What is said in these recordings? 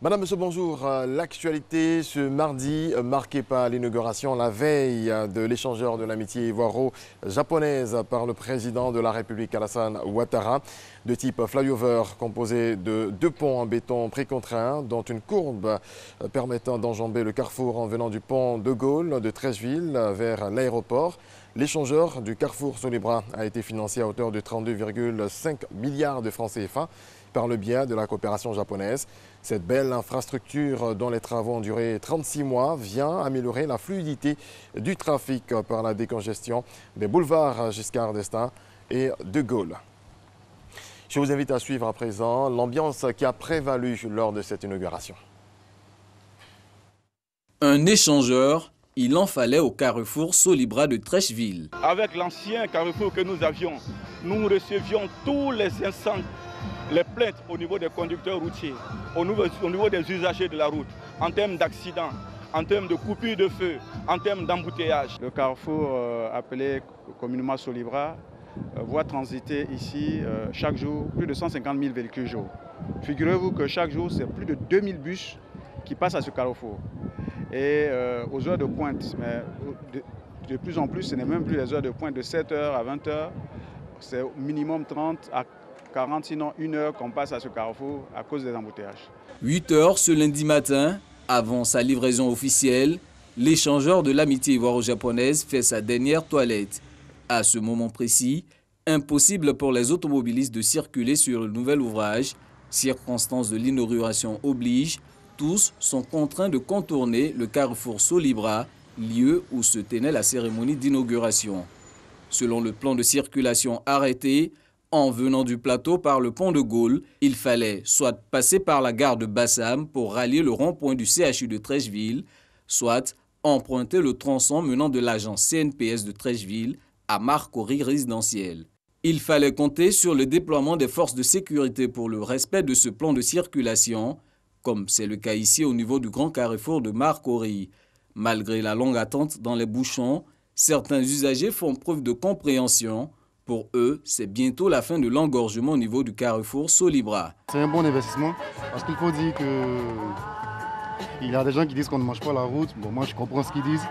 Madame, monsieur, bonjour. L'actualité ce mardi marquée par l'inauguration la veille de l'échangeur de l'amitié ivoiro-japonaise par le président de la République Alassane Ouattara, de type flyover composé de 2 ponts en béton précontraint, dont une courbe permettant d'enjamber le carrefour en venant du pont de Gaulle de Treichville vers l'aéroport. L'échangeur du carrefour Solibra a été financé à hauteur de 32,5 milliards de francs CFA par le biais de la coopération japonaise. Cette belle infrastructure, dont les travaux ont duré 36 mois, vient améliorer la fluidité du trafic par la décongestion des boulevards Giscard d'Estaing et de Gaulle. Je vous invite à suivre à présent l'ambiance qui a prévalu lors de cette inauguration. Un échangeur, il en fallait au carrefour Solibra de Treichville. Avec l'ancien carrefour que nous avions, nous recevions tous les instants les plaintes au niveau des conducteurs routiers, au niveau des usagers de la route, en termes d'accidents, en termes de coupure de feu, en termes d'embouteillage. Le carrefour appelé communément Solibra voit transiter ici chaque jour plus de 150 000 véhicules jour. Figurez-vous que chaque jour, c'est plus de 2000 bus qui passent à ce carrefour. Et aux heures de pointe, mais de plus en plus, ce n'est même plus les heures de pointe de 7h à 20h, c'est au minimum 30 à 40, sinon 1 heure qu'on passe à ce carrefour à cause des embouteillages. 8 heures ce lundi matin, avant sa livraison officielle, l'échangeur de l'amitié ivoiro-japonaise fait sa dernière toilette. À ce moment précis, impossible pour les automobilistes de circuler sur le nouvel ouvrage. Circonstances de l'inauguration oblige, tous sont contraints de contourner le carrefour Solibra, lieu où se tenait la cérémonie d'inauguration. Selon le plan de circulation arrêté, en venant du plateau par le pont de Gaulle, il fallait soit passer par la gare de Bassam pour rallier le rond-point du CHU de Treichville, soit emprunter le tronçon menant de l'agence CNPS de Treichville à Marcory résidentiel. Il fallait compter sur le déploiement des forces de sécurité pour le respect de ce plan de circulation, comme c'est le cas ici au niveau du grand carrefour de Marcory. Malgré la longue attente dans les bouchons, certains usagers font preuve de compréhension. Pour eux, c'est bientôt la fin de l'engorgement au niveau du carrefour Solibra. C'est un bon investissement parce qu'il faut dire qu'il y a des gens qui disent qu'on ne mange pas la route. Bon, moi, je comprends ce qu'ils disent,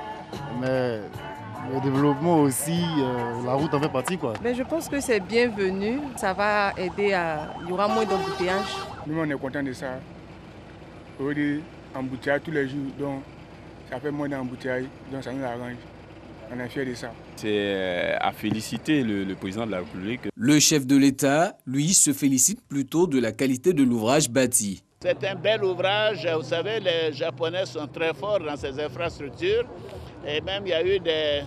mais le développement aussi, la route en fait partie, quoi. Mais je pense que c'est bienvenu. Ça va aider à... Il y aura moins d'embouteillages. Nous, on est content de ça. Au lieu d'embouteillage tous les jours, donc ça fait moins d'embouteillages, donc ça nous arrange. On est fiers de ça. C'est à féliciter le président de la République. Le chef de l'État, lui, se félicite plutôt de la qualité de l'ouvrage bâti. C'est un bel ouvrage. Vous savez, les Japonais sont très forts dans ces infrastructures. Et même, il y a eu des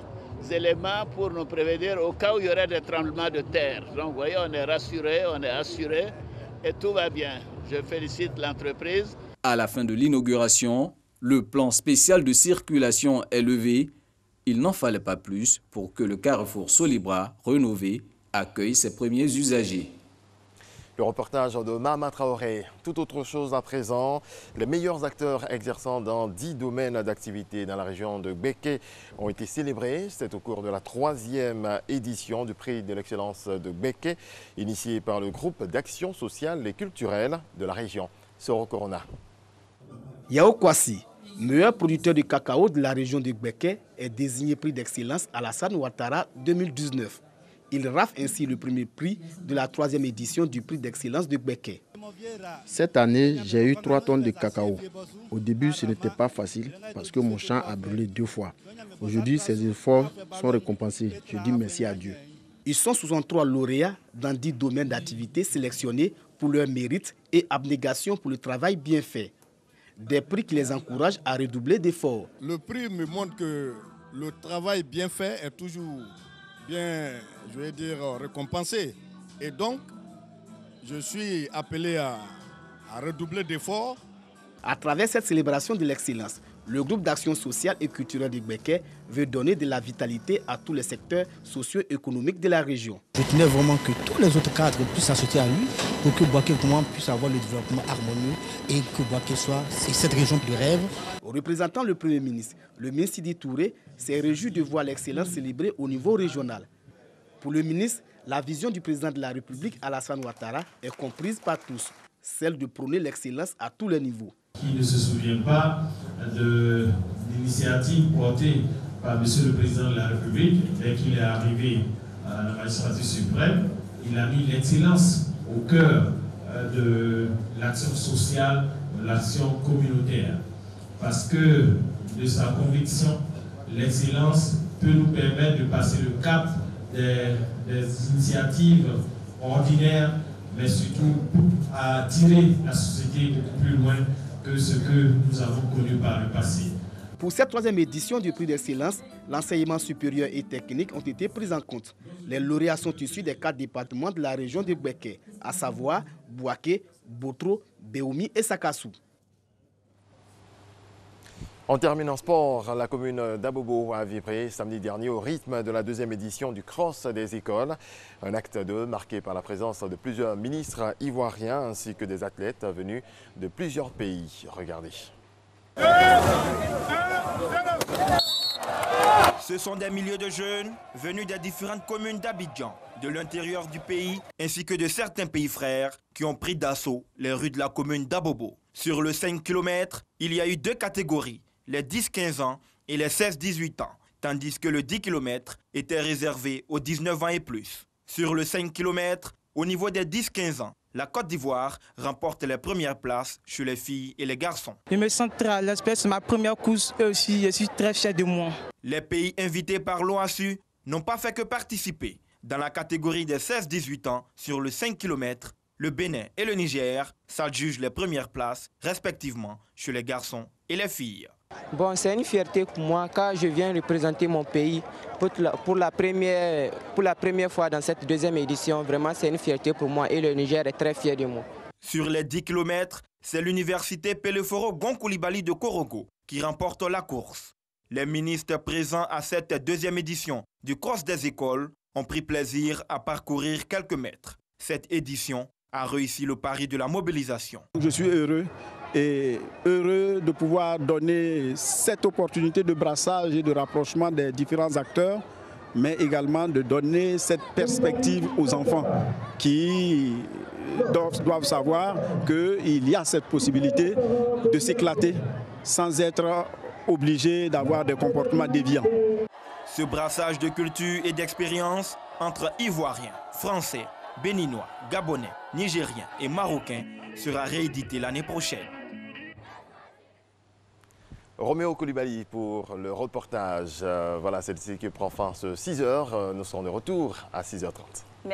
éléments pour nous prévenir au cas où il y aurait des tremblements de terre. Donc, vous voyez, on est rassuré, on est assuré et tout va bien. Je félicite l'entreprise. À la fin de l'inauguration, le plan spécial de circulation est levé. Il n'en fallait pas plus pour que le carrefour Solibra, rénové, accueille ses premiers usagers. Le reportage de Mahama Traoré. Tout autre chose à présent. Les meilleurs acteurs exerçant dans 10 domaines d'activité dans la région de Gbeke ont été célébrés. C'est au cours de la 3e édition du prix de l'excellence de Gbeke, initié par le groupe d'action sociale et culturelle de la région. Soro Corona. Yao Kwasi, meilleur producteur de cacao de la région de Gbeke, est désigné prix d'excellence Alassane Ouattara 2019. Il rafle ainsi le premier prix de la 3e édition du prix d'excellence de Gbeke. Cette année, j'ai eu 3 tonnes de cacao. Au début, ce n'était pas facile parce que mon champ a brûlé 2 fois. Aujourd'hui, ces efforts sont récompensés. Je dis merci à Dieu. Ils sont 63 lauréats dans 10 domaines d'activité sélectionnés pour leur mérite et abnégation pour le travail bien fait. Des prix qui les encouragent à redoubler d'efforts. Le prix me montre que le travail bien fait est toujours bien, je vais dire, récompensé. Et donc, je suis appelé à redoubler d'efforts. À travers cette célébration de l'excellence, le groupe d'action sociale et culturelle de Gbeke veut donner de la vitalité à tous les secteurs socio-économiques de la région. Je tenais vraiment que tous les autres cadres puissent s'associer à lui pour que Boaké puisse avoir le développement harmonieux et que Boaké soit cette région de rêve. Représentant le Premier ministre, le ministre Sidi Touré s'est réjoui de voir l'excellence célébrée au niveau régional. Pour le ministre, la vision du président de la République, Alassane Ouattara, est comprise par tous, celle de prôner l'excellence à tous les niveaux. Qui ne se souvient pas de l'initiative portée par M. le Président de la République dès qu'il est arrivé à la magistrature suprême. Il a mis l'excellence au cœur de l'action sociale, de l'action communautaire. Parce que de sa conviction, l'excellence peut nous permettre de passer le cap des initiatives ordinaires, mais surtout à tirer la société beaucoup plus loin que ce que nous avons connu par le passé. Pour cette troisième édition du prix d'excellence, l'enseignement supérieur et technique ont été pris en compte. Les lauréats sont issus des 4 départements de la région de Gbeke, à savoir Bouaké, Botro, Béoumi et Sakassou. On termine en sport. La commune d'Abobo a vibré samedi dernier au rythme de la deuxième édition du Cross des écoles. Un acte 2 marqué par la présence de plusieurs ministres ivoiriens ainsi que des athlètes venus de plusieurs pays. Regardez. Ce sont des milliers de jeunes venus des différentes communes d'Abidjan, de l'intérieur du pays, ainsi que de certains pays frères qui ont pris d'assaut les rues de la commune d'Abobo. Sur le 5 km, il y a eu 2 catégories, les 10-15 ans et les 16-18 ans, tandis que le 10 km était réservé aux 19 ans et plus. Sur le 5 km, au niveau des 10-15 ans, la Côte d'Ivoire remporte les premières places chez les filles et les garçons. Je me sens très à l'aise, c'est ma première course et aussi je suis très fier de moi. Les pays invités par l'OASU n'ont pas fait que participer. Dans la catégorie des 16-18 ans, sur le 5 km, le Bénin et le Niger s'adjugent les premières places, respectivement, chez les garçons et les filles. Bon, c'est une fierté pour moi car je viens représenter mon pays pour la première fois dans cette deuxième édition. Vraiment, c'est une fierté pour moi et le Niger est très fier de moi. Sur les 10 km, c'est l'université Peleforo Gonkoulibaly de Korogo qui remporte la course. Les ministres présents à cette deuxième édition du Cross des écoles ont pris plaisir à parcourir quelques mètres. Cette édition a réussi le pari de la mobilisation. Je suis heureux de pouvoir donner cette opportunité de brassage et de rapprochement des différents acteurs, mais également de donner cette perspective aux enfants qui doivent savoir qu'il y a cette possibilité de s'éclater sans être obligé d'avoir des comportements déviants. Ce brassage de culture et d'expérience entre Ivoiriens, Français, Béninois, Gabonais, Nigériens et Marocains sera réédité l'année prochaine. Roméo Koulibaly pour le reportage. Voilà, celle-ci qui prend fin ce 6h. Nous serons de retour à 6h30.